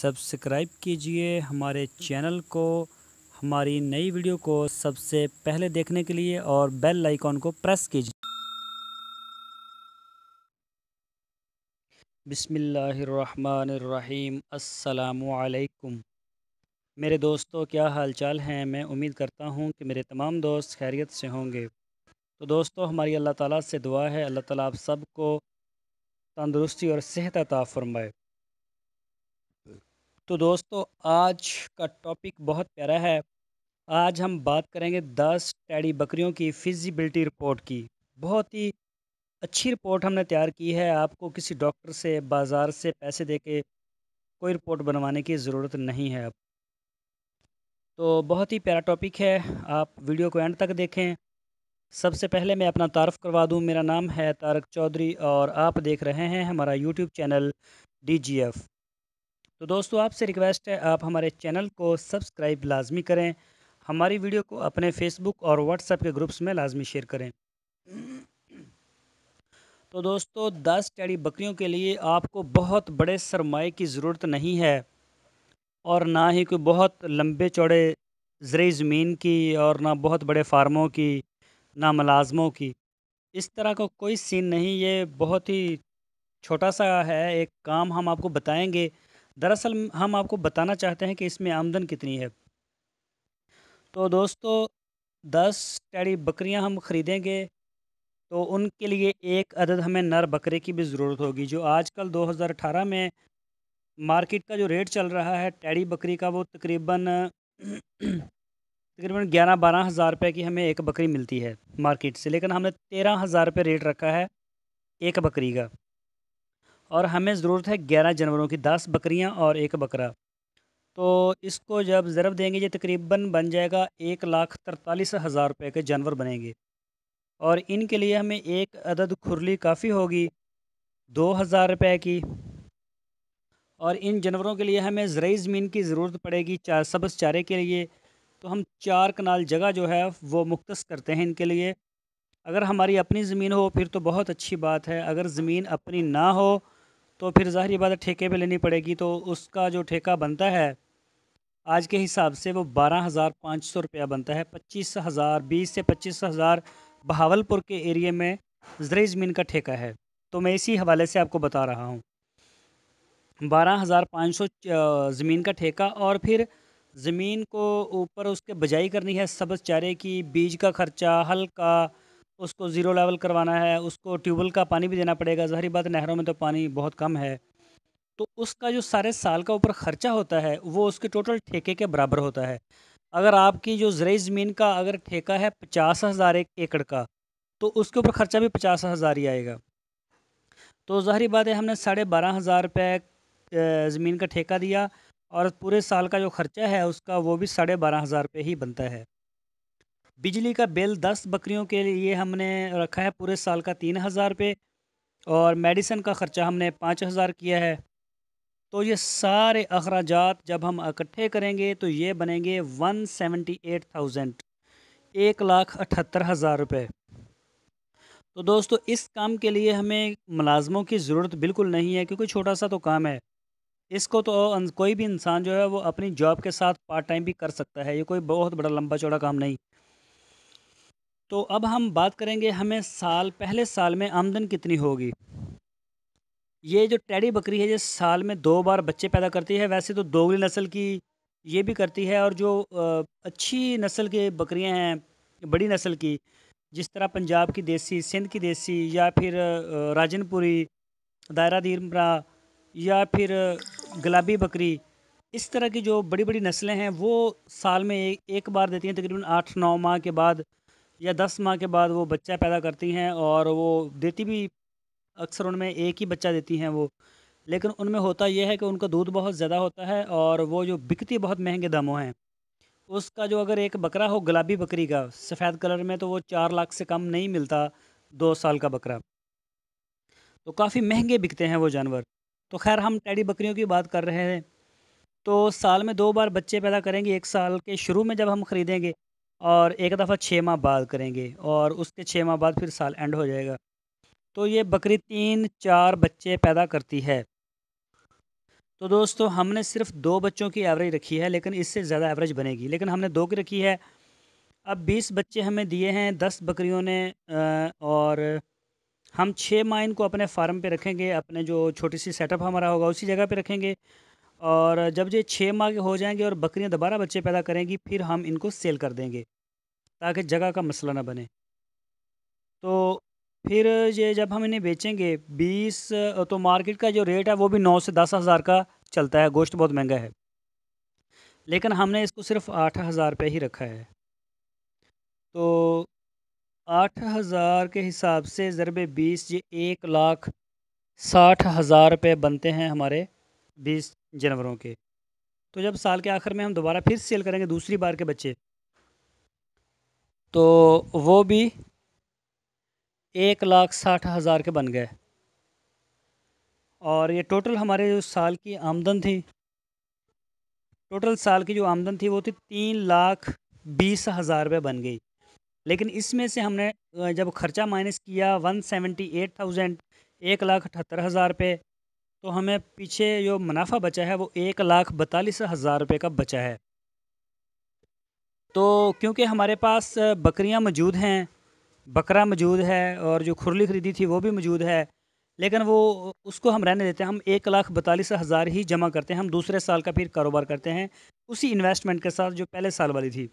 Subscribe कीजिए हमारे channel को, हमारी नई वीडियो को सबसे पहले देखने के लिए और बेल आइकॉन को प्रेस कीजिए। बिस्मिल्लाहिर्रहमानिर्रहीम। अस्सलामु अलैकुम। मेरे दोस्तों, क्या हाल चाल हैं? मैं उम्मीद करता हूं कि मेरे तमाम दोस्त खैरियत से होंगे। तो दोस्तों, हमारी अल्लाह ताला से दुआ है, अल्लाह ताला आप सबको तंदुरुस्ती और सेहत अता फ़रमाए। तो दोस्तों, आज का टॉपिक बहुत प्यारा है। आज हम बात करेंगे 10 टैडी बकरियों की फिजिबिलिटी रिपोर्ट की। बहुत ही अच्छी रिपोर्ट हमने तैयार की है। आपको किसी डॉक्टर से, बाज़ार से पैसे देके कोई रिपोर्ट बनवाने की ज़रूरत नहीं है अब। तो बहुत ही प्यारा टॉपिक है, आप वीडियो को एंड तक देखें। सबसे पहले मैं अपना तारफ़ करवा दूं। मेरा नाम है तारक चौधरी और आप देख रहे हैं हमारा यूट्यूब चैनल DGF। तो दोस्तों, आपसे रिक्वेस्ट है, आप हमारे चैनल को सब्सक्राइब लाजमी करें। हमारी वीडियो को अपने फेसबुक और व्हाट्सएप के ग्रुप्स में लाजमी शेयर करें। तो दोस्तों, 10 टैडी बकरियों के लिए आपको बहुत बड़े सरमाए की ज़रूरत नहीं है और ना ही कोई बहुत लंबे चौड़े ज़रूरी ज़मीन की और ना बहुत बड़े फार्मों की, ना मुलाजमों की। इस तरह का कोई सीन नहीं, ये बहुत ही छोटा सा है। एक काम हम आपको बताएंगे। दरअसल हम आपको बताना चाहते हैं कि इसमें आमदन कितनी है। तो दोस्तों, 10 टैडी बकरियां हम ख़रीदेंगे तो उनके लिए एक अदद हमें नर बकरे की भी ज़रूरत होगी। जो आजकल 2018 में मार्केट का जो रेट चल रहा है टैडी बकरी का, वो तकरीबन तकरीबन 11-12 हज़ार रुपये की हमें एक बकरी मिलती है मार्केट से। लेकिन हमने 13 हज़ार रुपये रेट रखा है एक बकरी का, और हमें ज़रूरत है 11 जानवरों की, 10 बकरियां और एक बकरा। तो इसको जब ज़रब देंगे, ये तकरीबन बन जाएगा 1,43,000 रुपये के जानवर बनेंगे। और इनके लिए हमें एक अदद खुरली काफ़ी होगी 2,000 रुपये की। और इन जानवरों के लिए हमें ज़रूरी ज़मीन की ज़रूरत पड़ेगी सब्ज़ चारे के लिए। तो हम 4 कनाल जगह जो है वो मुख्तस करते हैं इनके लिए। अगर हमारी अपनी ज़मीन हो फिर तो बहुत अच्छी बात है। अगर ज़मीन अपनी ना हो तो फिर ज़ाहिर बात है ठेके पे लेनी पड़ेगी। तो उसका जो ठेका बनता है आज के हिसाब से वो 12,500 रुपया बनता है। 25,000, 20 से 25,000 बहावलपुर के एरिए में ज़रूरी ज़मीन का ठेका है। तो मैं इसी हवाले से आपको बता रहा हूँ। 12,500 ज़मीन का ठेका, और फिर ज़मीन को ऊपर उसके बजाई करनी है सब्ज़ चारे की, बीज का ख़र्चा, हल का, उसको ज़ीरो लेवल करवाना है, उसको ट्यूबवेल का पानी भी देना पड़ेगा। ज़ाहिर बात है नहरों में तो पानी बहुत कम है। तो उसका जो सारे साल का ऊपर ख़र्चा होता है वो उसके टोटल ठेके के बराबर होता है। अगर आपकी जो ज़रूरी ज़मीन का अगर ठेका है 50,000 एक एकड़ का, तो उसके ऊपर ख़र्चा भी 50,000 ही आएगा। तो ज़ाहिर बात है हमने 12,500 रुपये ज़मीन का ठेका दिया, और पूरे साल का जो ख़र्चा है उसका वो भी 12,500 रुपये ही बनता है। बिजली का बिल 10 बकरियों के लिए हमने रखा है पूरे साल का 3,000 रुपये, और मेडिसिन का ख़र्चा हमने 5,000 किया है। तो ये सारे अखराजात जब हम इकट्ठे करेंगे तो ये बनेंगे 178,000, 1,78,000 रुपये। तो दोस्तों, इस काम के लिए हमें मुलाजमों की ज़रूरत बिल्कुल नहीं है, क्योंकि छोटा सा तो काम है। इसको तो कोई भी इंसान जो है वो अपनी जॉब के साथ पार्ट टाइम भी कर सकता है। ये कोई बहुत बड़ा लंबा चौड़ा काम नहीं। तो अब हम बात करेंगे हमें पहले साल में आमदन कितनी होगी। ये जो टैडी बकरी है ये साल में 2 बार बच्चे पैदा करती है। वैसे तो दोगली नस्ल की ये भी करती है, और जो अच्छी नस्ल के बकरियां हैं, बड़ी नस्ल की, जिस तरह पंजाब की देसी, सिंध की देसी, या फिर राजनपुरी, दायरा दीमरा, या फिर गुलाबी बकरी, इस तरह की जो बड़ी बड़ी नस्लें हैं वो साल में एक बार देती हैं। तकरीबन 8-9 माह के बाद या 10 माह के बाद वो बच्चा पैदा करती हैं, और वो देती भी अक्सर उनमें एक ही बच्चा देती हैं वो। लेकिन उनमें होता यह है कि उनका दूध बहुत ज़्यादा होता है, और वो जो बिकती बहुत महंगे दामों हैं। उसका जो अगर एक बकरा हो गुलाबी बकरी का सफ़ेद कलर में, तो वो 4 लाख से कम नहीं मिलता 2 साल का बकरा। तो काफ़ी महंगे बिकते हैं वो जानवर। तो खैर, हम टैडी बकरियों की बात कर रहे हैं। तो साल में 2 बार बच्चे पैदा करेंगे। एक साल के शुरू में जब हम ख़रीदेंगे, और एक दफ़ा 6 माह बाद करेंगे, और उसके 6 माह बाद फिर साल एंड हो जाएगा। तो ये बकरी 3-4 बच्चे पैदा करती है। तो दोस्तों हमने सिर्फ 2 बच्चों की एवरेज रखी है, लेकिन इससे ज़्यादा एवरेज बनेगी, लेकिन हमने 2 की रखी है। अब 20 बच्चे हमें दिए हैं 10 बकरियों ने, और हम 6 माह इनको अपने फार्म पे रखेंगे, अपने जो छोटी सी सेटअप हमारा होगा उसी जगह पे रखेंगे। और जब ये 6 माह के हो जाएंगे और बकरियां दोबारा बच्चे पैदा करेंगी, फिर हम इनको सेल कर देंगे, ताकि जगह का मसला ना बने। तो फिर ये जब हम इन्हें बेचेंगे 20, तो मार्केट का जो रेट है वो भी 9 से 10 हज़ार का चलता है, गोश्त बहुत महंगा है, लेकिन हमने इसको सिर्फ 8 हज़ार पे ही रखा है। तो 8 हज़ार के हिसाब से ज़रबे 20, ये 1,60,000 रुपये बनते हैं हमारे 20 जानवरों के। तो जब साल के आखिर में हम दोबारा फिर सेल करेंगे दूसरी बार के बच्चे, तो वो भी 1,60,000 के बन गए। और ये टोटल हमारे जो साल की आमदन थी, टोटल साल की जो आमदन थी वो थी 3,20,000 रुपये बन गई। लेकिन इसमें से हमने जब खर्चा माइनस किया 178,000, 1,78,000 रुपये, तो हमें पीछे जो मुनाफा बचा है वो 1,42,000 रुपये का बचा है। तो क्योंकि हमारे पास बकरियां मौजूद हैं, बकरा मौजूद है, और जो खुरली ख़रीदी थी वो भी मौजूद है, लेकिन वो उसको हम रहने देते हैं। हम 1,42,000 ही जमा करते हैं, हम दूसरे साल का फिर कारोबार करते हैं उसी इन्वेस्टमेंट के साथ जो पहले साल वाली थी।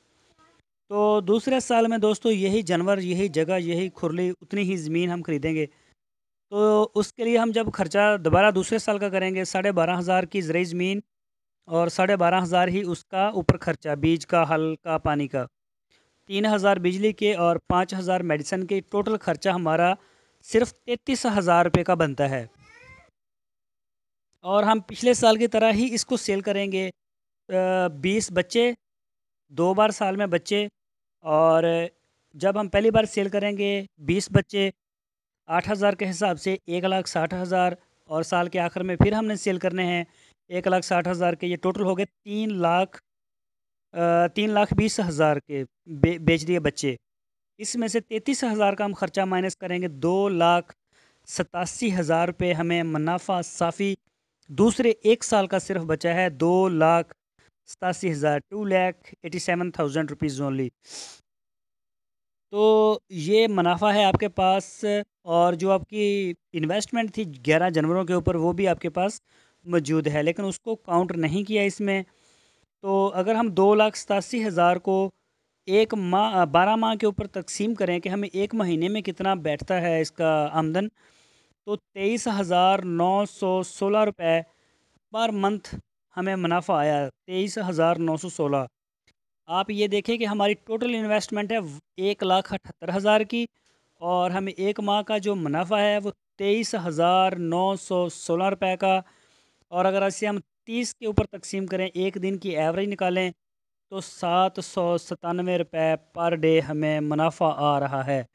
तो दूसरे साल में दोस्तों यही जानवर, यही जगह, यही खुरली, उतनी ही ज़मीन हम खरीदेंगे। तो उसके लिए हम जब खर्चा दोबारा दूसरे साल का करेंगे, 12,500 की ज़रूरी ज़मीन, और 12,500 ही उसका ऊपर खर्चा, बीज का, हल का, पानी का, 3,000 बिजली के और 5,000 मेडिसिन के, टोटल खर्चा हमारा सिर्फ 33,000 रुपये का बनता है। और हम पिछले साल की तरह ही इसको सेल करेंगे। 20 बच्चे, 2 बार साल में बच्चे, और जब हम पहली बार सेल करेंगे 20 बच्चे 8,000 के हिसाब से 1,60,000, और साल के आखिर में फिर हमने सेल करने हैं 1,60,000 के, ये टोटल हो गए 3,20,000 के बेच दिए बच्चे। इसमें से 33,000 का हम खर्चा माइनस करेंगे, 2,87,000 रुपये हमें मुनाफा साफ़ी दूसरे एक साल का सिर्फ बचा है, 2,87,000, 2,87,000 रुपीज़ ओनली। तो ये मुनाफा है आपके पास, और जो आपकी इन्वेस्टमेंट थी 11 जानवरों के ऊपर वो भी आपके पास मौजूद है, लेकिन उसको काउंट नहीं किया इसमें। तो अगर हम 2,87,000 को एक माह 12 माह के ऊपर तकसीम करें कि हमें एक महीने में कितना बैठता है इसका आमदन, तो 23,916 रुपये पर मंथ हमें मुनाफा आया, 23,916। आप ये देखें कि हमारी टोटल इन्वेस्टमेंट है 1,78,000 की, और हमें एक माह का जो मुनाफा है वो 23,916 रुपये का। और अगर ऐसे हम 30 के ऊपर तकसीम करें, एक दिन की एवरेज निकालें, तो 797 रुपये पर डे हमें मुनाफा आ रहा है।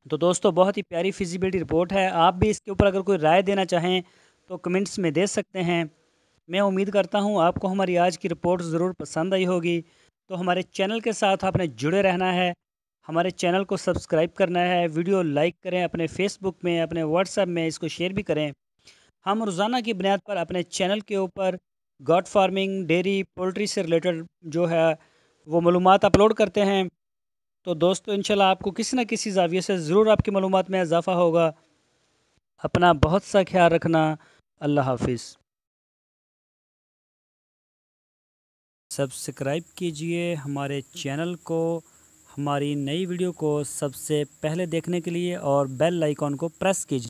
तो दोस्तों बहुत ही प्यारी फिजिबिलिटी रिपोर्ट है। आप भी इसके ऊपर अगर कोई राय देना चाहें तो कमेंट्स में दे सकते हैं। मैं उम्मीद करता हूँ आपको हमारी आज की रिपोर्ट ज़रूर पसंद आई होगी। तो हमारे चैनल के साथ आपने जुड़े रहना है, हमारे चैनल को सब्सक्राइब करना है, वीडियो लाइक करें, अपने फेसबुक में, अपने व्हाट्सएप में इसको शेयर भी करें। हम रोज़ाना की बुनियाद पर अपने चैनल के ऊपर गॉड फार्मिंग, डेयरी, पोल्ट्री से रिलेटेड जो है वो मालूमात अपलोड करते हैं। तो दोस्तों इंशाल्लाह आपको किसी न किसी ज़ाविये से ज़रूर आपकी मालूमात में इजाफ़ा होगा। अपना बहुत सा ख्याल रखना। अल्लाह हाफिज़। सब्सक्राइब कीजिए हमारे चैनल को, हमारी नई वीडियो को सबसे पहले देखने के लिए, और बेल आइकॉन को प्रेस कीजिए।